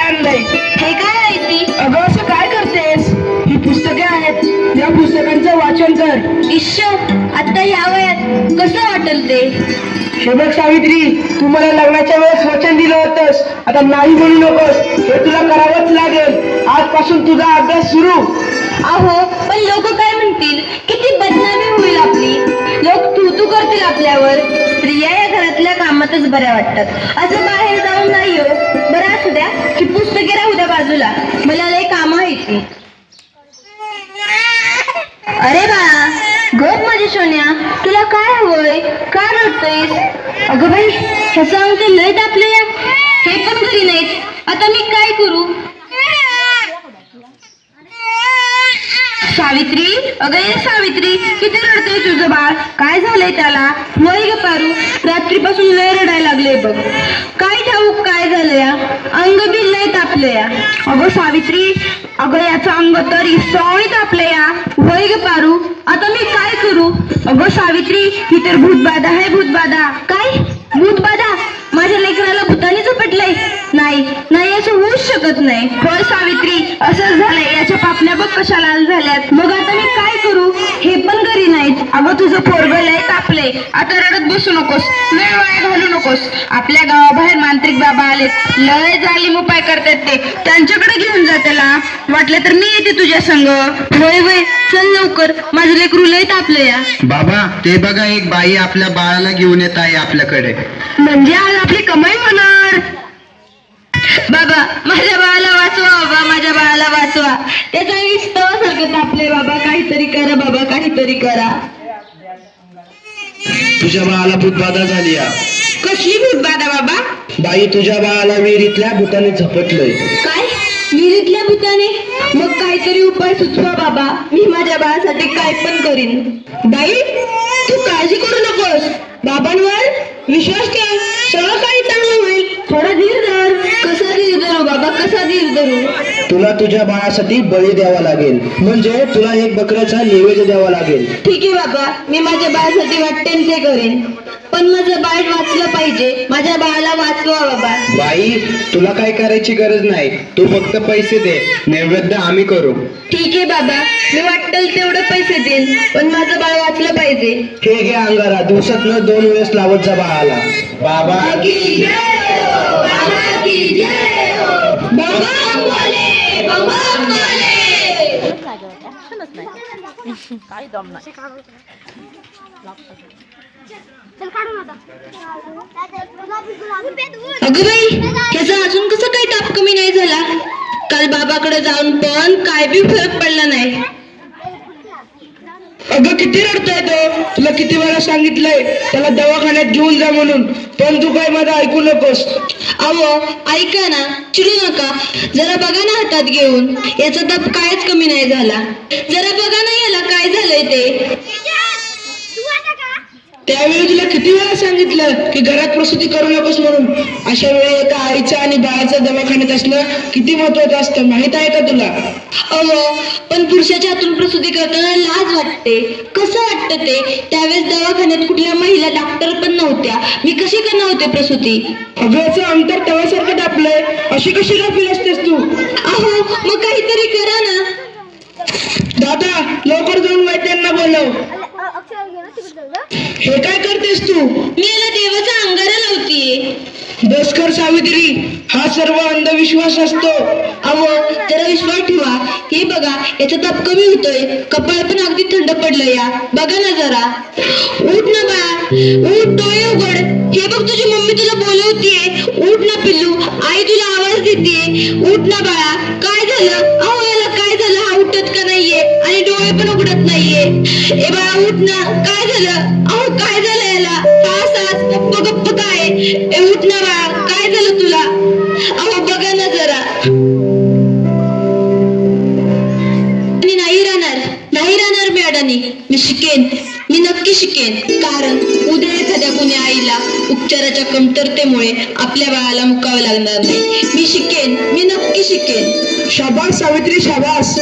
आणलंय. हे काय आहे ती? अगं असं काय करतेस? ही पुस्तके आहेत, या पुस्तकांचं वाचन कर. इश्श, आता ह्या वयात कसं वाटेल ते? हे बघ सावित्री, तू मला लग्नाच्या वेळेस वचन दिलं होतंस, आता नाही म्हणू नकोस. हे तुला करावंच लागेल. आजपासून तुझा अभ्यास सुरू. अहो, पण लोक काय म्हणतील? किती बदनामी होईल आपली. लोक तू करतील आपल्यावर. स्त्रिया या घरातल्या कामातच बऱ्या वाटतात, असं बाहेर जाऊन नाही हो. बरं असू द्या, ही पुस्तके राहू द्या बाजूला, मला लय कामं आहे ती. अरे बाळा, गप माझ्या सोन्या, तुला काय हवंय? काय रडतोयस? अगं बाई, ह्याचं अंग ते लय तापले. हे पण घरी नाहीत, आता मी काय करू? सावित्री, अगं ये सावित्री, किती रडतोय तुझं बाळ? काय झालंय त्याला? वय ग पारू, रात्रीपासून लय रडायला लागले बघ. काय ठाऊक काय झालं या? अंग बी लय तापले या. अगं सावित्री, अगं याचं अंग तर इसवणी तापले या. वय ग पारू, आता मी काय करू? अगं सावित्री, ही तर भूतबाधा आहे, भूतबाधा. काय भूतबाधा? माझ्या लेकराला भूताने झपटलंय? नाही नाही, असं होऊच शकत नाही. होय सावित्री, असंच झालंय. याच्या पापण्या बघ कशा लाल झाल्यात. मग आता मी काय करू? हे पण घरी नाहीत. अगं तुझं पोरगं लय तापलंय. आता रडत बसू नकोस, वेळ वाया घालू नकोस. आपल्या गावाबाहेर मांत्रिक बाबा आलेत, लय जालीम उपाय करतात ते. त्यांच्याकडे घेऊन जा त्याला. वाटलं तर मी येते तुझ्या संग. होय होय, चल लवकर, माझं लेकरू लय तापलं या. बाबा, ते बघा, एक बाई आपल्या बाळाला घेऊन येत आहे आपल्याकडे. म्हणजे आज आपली कमाई होणार. बाबा, माझ्या बाळाला वाचवा. बाबा, माझ्या बाळाला वाचवा. त्याचा विस्तवासारखं तापले. बाबा, काहीतरी करा. बाबा, काहीतरी करा. तुझ्या बाळाला भूतबाधा झाली या. कसली भूतबाधा बाबा? बाई, तुझ्या बाळाला विहिरीतल्या भूताने झपटलंय. काय? विहिरीतल्या भूताने? मग काहीतरी उपाय सुचवा बाबा, मी माझ्या बाळासाठी काय पण करीन. बाई, तू काळजी करू नकोस. बाबांवर विश्वास ठेव, सगळं काही चांगलं होईल. थोडा धीर धर. कसा धीर धरू बाबा, कसा धीर धरू? तुला तुझ्या बाळासाठी बळी द्यावा लागेल, म्हणजे तुला एक बकऱ्याचा नैवेद्य द्यावा लागेल. ठीक आहे बाबा, मी माझ्या बाळासाठी वाटतेन ते करेन, पण माझं बाळ वाचलं पाहिजे. माझ्या बाळाला वाचवा बाबा. बाई, तुला काय करायची गरज नाही, तू फक्त पैसे दे, नैवेद्य आम्ही करू. ठीक आहे बाबा, मी वाटेल तेवढे पैसे देईन, पण माझं बाळ वाचलं पाहिजे. हे घे अंगारा, दिवसातनं 2 वेळेस लावत जा बाळाला. बाबा की जय हो, बाबा की जय हो. बाबा बोले, बाबा बोले. काही दम नाही. अगं बाई, त्याचा अजून कसं काही ताप कमी नाही झाला? काल बाबाकडे जाऊन पण काय बी फरक पडला नाही. अगं किती रडतोय तो? तुला किती वेळा सांगितलंय त्याला दवाखान्यात घेऊन जा म्हणून, पण तू काय माझं ऐकू नकोस. अहो ऐका ना, चिडू नका. जरा बघा ना हातात घेऊन, याचा ताप कायच कमी नाही झाला. जरा बघा ना याला काय झालंय ते. त्यावेळी तुला किती वेळा सांगितलं की घरात प्रसूती करू नकोस म्हणून. अशा वेळी एका आईचं आणि बाळाचं दवाखान्यात असणं किती महत्वाचं असतं, माहित आहे का तुला? अहो, पण पुरुषाच्या हातून प्रसूती करताना लाज वाटते. कसं वाटतं ते? त्यावेळेस दवाखान्यात कुठल्या महिला डॉक्टर पण नव्हत्या. मी कशी करणार होते प्रसूती? अगं याचं अंतर तव्यासारखं तापलंय, अशी कशी गाफील असतेस तू? अहो, मग काहीतरी करा ना. दादा, लवकर जाऊन वैद्यांना बोलव. हे काय करतेस तू? मी याला देवाचा अंगारा लावतीये. बस कर सावित्री, हा सर्व अंधविश्वास असतो. अहो, जरा विश्वास ठेवा. हे बघा, याचा ताप कमी होतोय, कपाळ पण अगदी थंड पडलं या. बघा ना जरा. उठ ना बाळा, उठ, डोळे उघड. हे बघ, तुझी मम्मी तुला बोलवतीये. उठ ना पिल्लू, आई तुला आवाज देते. उठ ना बाळा. काय झालं? अहो, याला काय झालं? हा उठत का नाहीये आणि डोळे पण उघडत नाहीये. ए बाळा, उठ ना. काय झालं? अहो, काय झालं याला? सास गप्प गप्प काय? ए उठ ना बाळा, काय झालं तुला? अहो बघा ना जरा. नाही राहणार मी अडाणी. मी शिकेन, मी नक्की शिकेन. कारण उद्या एखाद्या कोणी आईला उपचाराच्या कमतरतेमुळे आपल्या बाळाला मुकावं लागणार नाही. मी शिकेन, मी नक्की शिकेन. शाबास सावित्री, शाबास.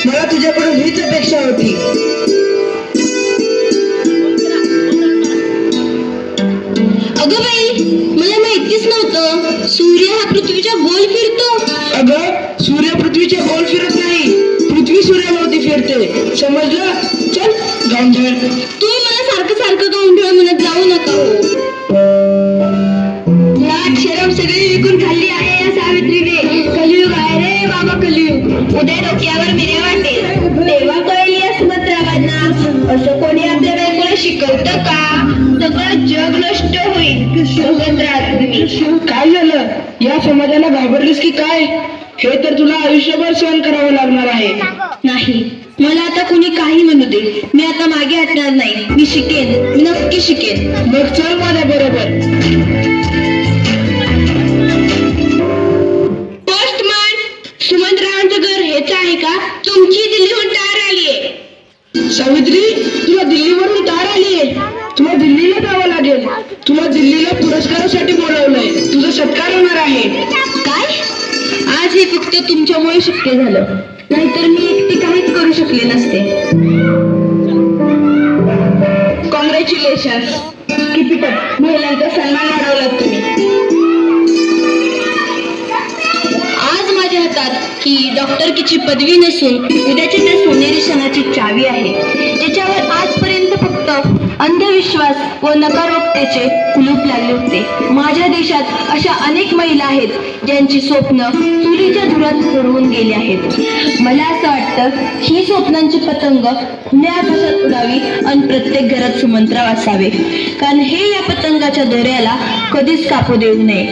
मला तुझ्याकडून हीच अपेक्षा होती. अगं बाई, मला माहितीच नव्हतं सूर्य हा पृथ्वीच्या गोल फिरतो. अगं सूर्य पृथ्वीच्या गोल फिरत नाही, पृथ्वी सूर्याभोवती फिरते, समजलं? चल गावंढळ. तुम्ही मला सारखं सारखं गावंढळ म्हणत जाऊ नका हो. लाज शरम सगळी विकून खाल्ली आहे या सावित्रीने. कलियुग आहे रे बाबा, कलियुग. उद्या डोक्यावर मिऱ्या वाटेल तेव्हा कळेल या सुभद्राबांना. असं कोणी आपल्या बायकोला शिकवतं का? सगळं जग नष्ट होईल सुभद्रा तुम्ही. काय झालं? या समाजाला घाबरलीस की काय? हे तर तुला आयुष्यभर सहन करावं लागणार आहे. नाही, मला आता कोणी काही म्हणू दे, मी आता मागे हटणार नाही. मी शिकेन, मी नक्की शिकेन. मग चल माझ्या बरोबर. पोस्टमन, सुमंतरावांचं घर हेच आहे का? तुमची दिल्लीहून तार आलीये. सावित्री, तुला दिल्लीवरून तार आलीये. तुला दिल्लीला जावं लागेल. तुला दिल्लीला पुरस्कारासाठी बोलवलंय. तुझा सत्कार होणार आहे. काय? आज हे फक्त तुमच्यामुळे शक्य झालं, नाहीतर मी एकटी काहीच करू शकले नसते. कॉंग्रॅच्युलेशन. किती पण महिलांचा सन्मान वाढवला तुम्ही. आज माझ्या हातात ही डॉक्टरकीची पदवी नसून उद्याच्या त्या सोनेरी क्षणाची चावी आहे, ज्याच्यावर आजपर्यंत फक्त अंधविश्वास व नकारोक्तेचे कुलूप लागले होते. माझ्या देशात अशा अनेक महिला आहेत ज्यांची स्वप्न चुलीच्या धुरात हरवून गेली आहेत. मला असं वाटतं ही स्वप्नांची पतंग खुल्या आकाशात उडावी आणि प्रत्येक घरात सुमंत्राव असावे, कारण हे या पतंगाच्या दोऱ्याला कधीच कापू देऊ नये.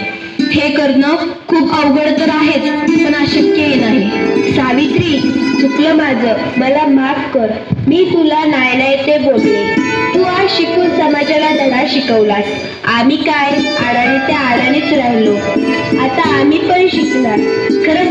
हे करणं खूप अवघड तर आहेच, पण अशक्यही नाही. सावित्री, चुकलं माझं, मला माफ कर. मी तुला नाही ते बोलले. तू आज शिकून समाजाला धडा शिकवलास. आम्ही काय आडाने त्या आडानेच राहिलो. आता आम्ही पण शिकणार. खरं